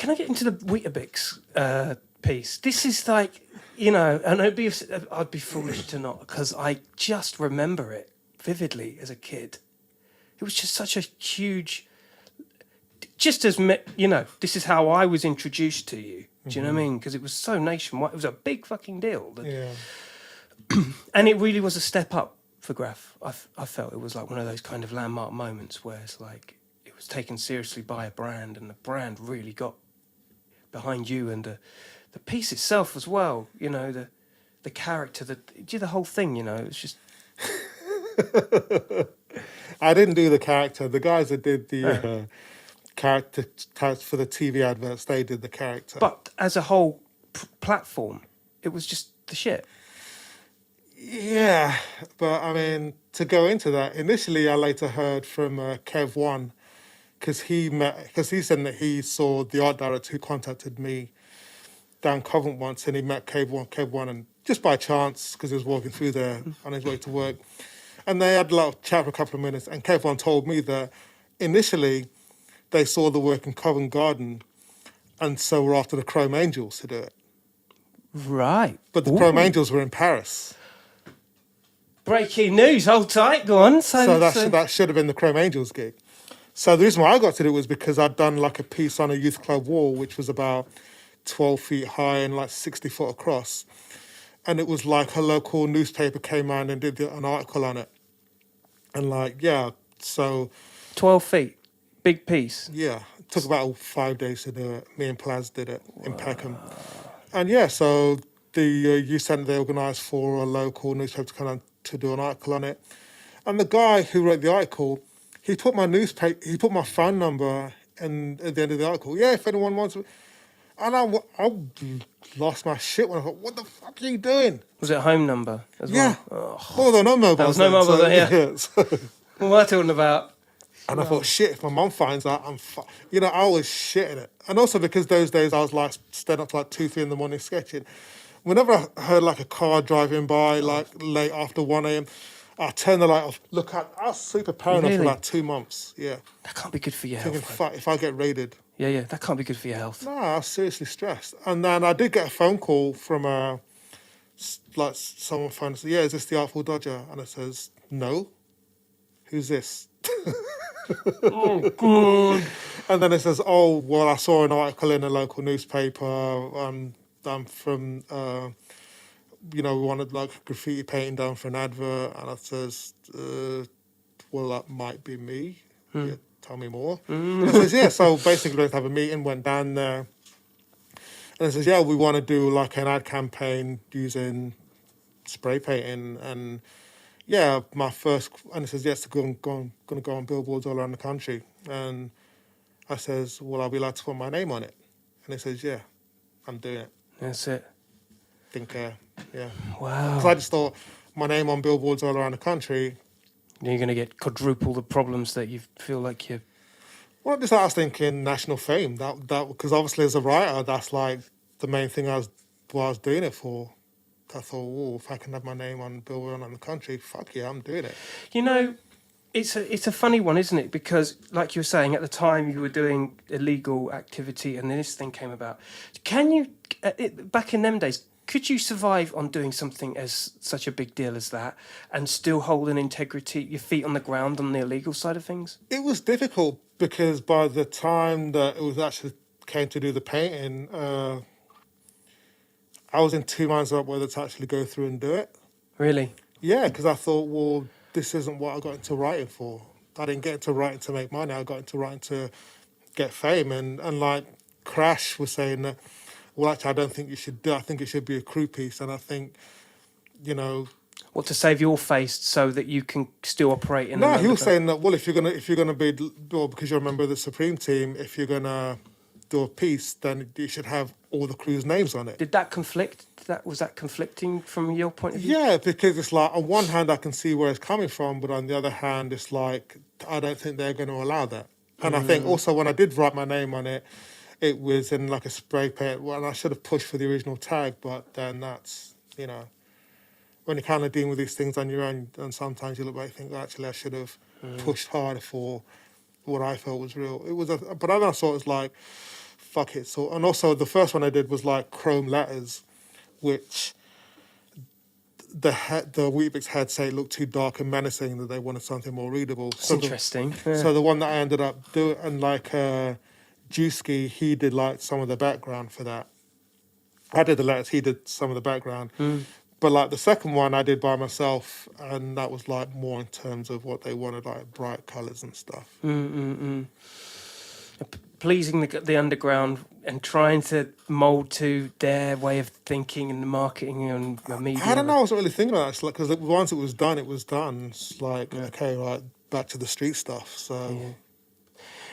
can I get into the Weetabix piece? This is like, and I'd be foolish to not, because I just remember it vividly as a kid. It was just such a huge, just as, this is how I was introduced to you. Do you know what I mean? Because it was so nationwide. It was a big fucking deal. And it really was a step up for Graff. I felt it was like one of those kind of landmark moments where it's like it was taken seriously by a brand, and the brand really got behind you, and the piece itself as well. The character, the whole thing. It was just. I didn't do the character. The guys that did the character for the TV adverts, they did the character. But as a whole platform, it was just the shit. Yeah, but I mean, to go into that, initially I later heard from Kev One, because he said that he saw the art director who contacted me down Covent once, and he met Kev One, and just by chance, because he was walking through there on his way to work, and they had a lot of chat for a couple of minutes, and Kev One told me that initially they saw the work in Covent Garden, and so were after the Chrome Angels to do it. Right. But the Chrome Angels were in Paris. Breaking news, hold tight, go on. So that should have been the Chrome Angels gig. So the reason why I got to do it was because I'd done like a piece on a youth club wall, which was about 12 feet high and like 60 foot across. And it was like a local newspaper came around and did an article on it. And so... 12 feet, big piece. Yeah, it took about 5 days to do it. Me and Plaz did it in Peckham. And so the youth centre, they organised for a local newspaper to come on to do an article on it. And the guy who wrote the article, he put my phone number in at the end of the article. Yeah, if anyone wants to. And I lost my shit when I thought, what the fuck are you doing? Was it a home number as well? Yeah. Well, there were no mobiles. There was no mobiles then, yeah. So. What am I talking about? And I thought, shit, if my mum finds out, I was shitting it. And also because those days I was like staying up to like 2, 3 in the morning sketching. Whenever I heard like a car driving by, like late after 1 a.m, I turned the light off. I was super paranoid for like 2 months. Yeah. That can't be good for your thinking, health. Fuck, if I get raided. Yeah, that can't be good for your health. No, I was seriously stressed. And then I did get a phone call from someone phoned and said, yeah, is this the Artful Dodger? And it says, no. Who's this? Oh, God. And then it says, oh, well, I saw an article in a local newspaper. I'm from, we wanted like graffiti painting done for an advert. And it says, well, that might be me. Yeah, tell me more. And it says, yeah, so basically let's have a meeting, went down there. And it says, yeah, we want to do like an ad campaign using spray painting. And yeah, and it says, yes, going to go on billboards all around the country. And I says, well, I'll be allowed to put my name on it. And he says, yeah, I'm doing it. That's it. Didn't care, yeah. Wow. Because I just thought, my name on billboards all around the country. You're going to get quadruple the problems that you feel like you... Well, just I was thinking national fame. That because obviously as a writer, that's like the main thing I was doing it for. I thought, if I can have my name on billboard around the country, fuck yeah, I'm doing it. It's a funny one, isn't it? Because, like you were saying, at the time you were doing illegal activity and then this thing came about. Can you, back in them days, could you survive on doing something as such a big deal as that and still hold an integrity, your feet on the ground on the illegal side of things? It was difficult because by the time that it was actually came to do the painting, I was in 2 minds about whether to actually go through and do it. Really? Yeah, because I thought, well, this isn't what I got into writing for. I didn't get into writing to make money. I got into writing to get fame. And like Crash was saying that, well, actually, I don't think you should do. I think it should be a crew piece. And I think, what, to save your face so that you can still operate in? No, he was saying that. Well, if you're gonna be, well, because you're a member of the Supreme Team, if you're gonna do a piece, then you should have all the crew's names on it. Did that conflict? Was that conflicting from your point of view? Yeah, because it's like on one hand I can see where it's coming from, but on the other hand, it's like I don't think they're going to allow that. And I think also when I did write my name on it, it was in like a spray paint. Well, and I should have pushed for the original tag, but then that's when you're kind of dealing with these things on your own, and sometimes you look back and think, actually, I should have pushed harder for what I felt was real. But then I thought it was like, fuck it. So, and also the first one I did was like chrome letters, which the Weetabix head say it looked too dark and menacing, that they wanted something more readable. It's interesting. So the one that I ended up doing, and like Juski, he did like some of the background for that. I did the letters, he did some of the background. But like the second one I did by myself, and that was like more in terms of what they wanted, like bright colours and stuff. Pleasing the underground and trying to mould to their way of thinking and the marketing and the media. I don't know, I wasn't really thinking about that, because once it was done, it was done. It's like, okay, right, back to the street stuff. So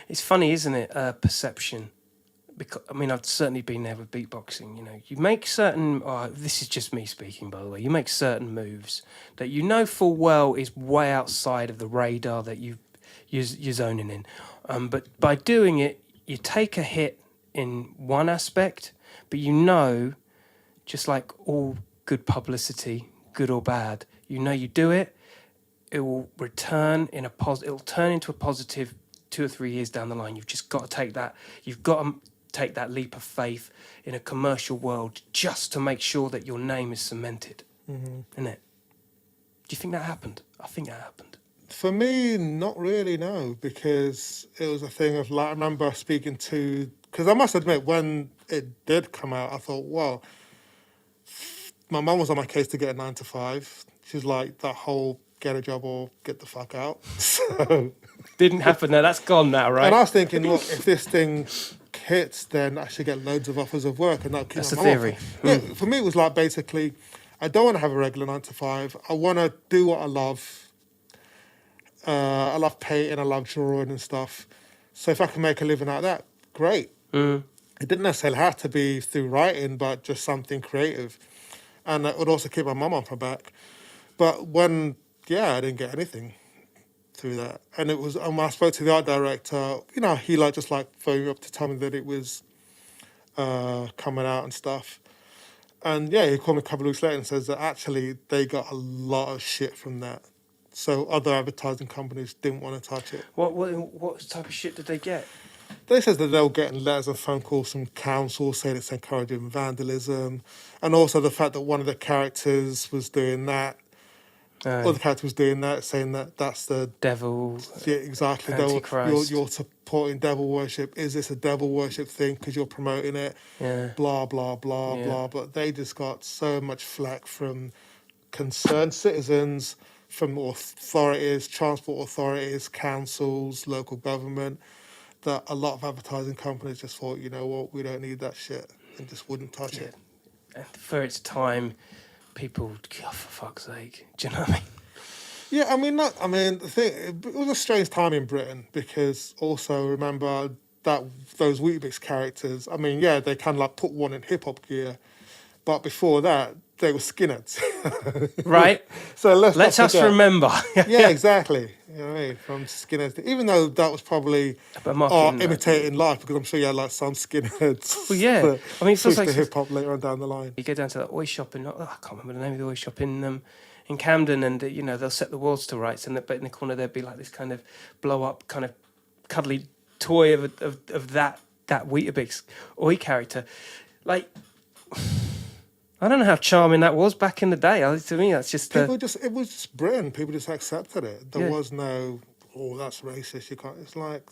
It's funny, isn't it? Perception. Because I mean, I've certainly been there with beatboxing. You know, you make certain. This is just me speaking, by the way. You make certain moves that you know full well is way outside of the radar that you're zoning in. But by doing it, you take a hit in one aspect, but you know, just like all good publicity, good or bad, you know, you do it, it will return in a it'll turn into a positive 2 or 3 years down the line. You've just got to take that. You've got to take that leap of faith in a commercial world just to make sure that your name is cemented, isn't it? Do you think that happened? I think that happened. For me, not really, no, because it was a thing of like, I remember speaking to, because I must admit, when it did come out, I thought, well, my mum was on my case to get a 9 to 5. She's like, that whole get a job or get the fuck out. So Didn't happen now. That's gone now, right? And I was thinking, look, if this thing hits, then I should get loads of offers of work, and that That's the theory. Yeah, for me, it was like basically, I don't want to have a regular 9 to 5. I want to do what I love. I love painting, I love drawing and stuff. So if I can make a living out of that, great. It didn't necessarily have to be through writing, but just something creative. And it would also keep my mum off my back. But when, I didn't get anything through that. And it was, and when I spoke to the art director, you know, he just phoned me up to tell me that it was coming out and stuff. And he called me a couple of weeks later and says that actually they got a lot of shit from that. So other advertising companies didn't want to touch it. What type of shit did they get? They said that they were getting letters and phone calls from council saying it's encouraging vandalism, and also the fact that one of the characters was doing that. Or the character was doing that, saying that that's the devil. Yeah, exactly. Antichrist. You're supporting devil worship. Is this a devil worship thing because you're promoting it? Yeah. Blah blah blah blah. But they just got so much flack from concerned citizens, from authorities, transport authorities, councils, local government, that a lot of advertising companies just thought, you know what, we don't need that shit, and just wouldn't touch it. And for its time, people, for fuck's sake, do you know what I mean? Yeah, the thing, it was a strange time in Britain, because also remember that those Weetabix characters, they kind of put one in hip-hop gear, but before that, they were skinheads. Right. So let's us remember. Yeah, exactly. You know what I mean? From skinheads. Even though that was probably imitating life, because I'm sure you had some skinheads. Well, yeah. It feels like hip hop later on down the line. You go down to that oi shop I can't remember the name of the oi shop in Camden, and they'll set the walls to rights, but in the corner there'd be this kind of blow up, kind of cuddly toy of that Weetabix oi character, I don't know how charming that was back in the day. To me, that's just it was just Britain. People just accepted it. There was no, that's racist. You can't. It's like,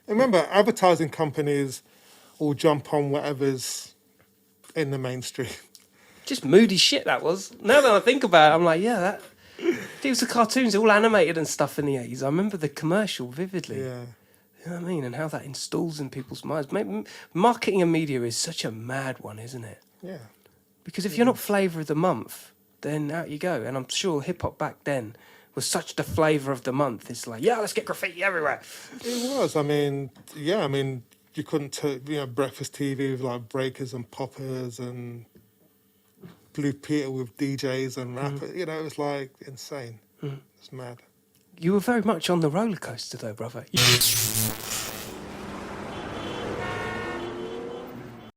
remember, advertising companies will jump on whatever's in the mainstream. Just moody shit that was. Now that I think about it, I'm like, that. It was the cartoons, all animated and stuff in the 80s. I remember the commercial vividly. Yeah. You know what I mean? And how that installs in people's minds. Marketing and media is such a mad one, isn't it? Yeah. Because if you're not flavour of the month, then out you go. And I'm sure hip-hop back then was such the flavour of the month. It's like, let's get graffiti everywhere. It was. You couldn't, breakfast TV with breakers and poppers and Blue Peter with DJs and rappers. It was insane. It's mad. You were very much on the roller coaster though, brother.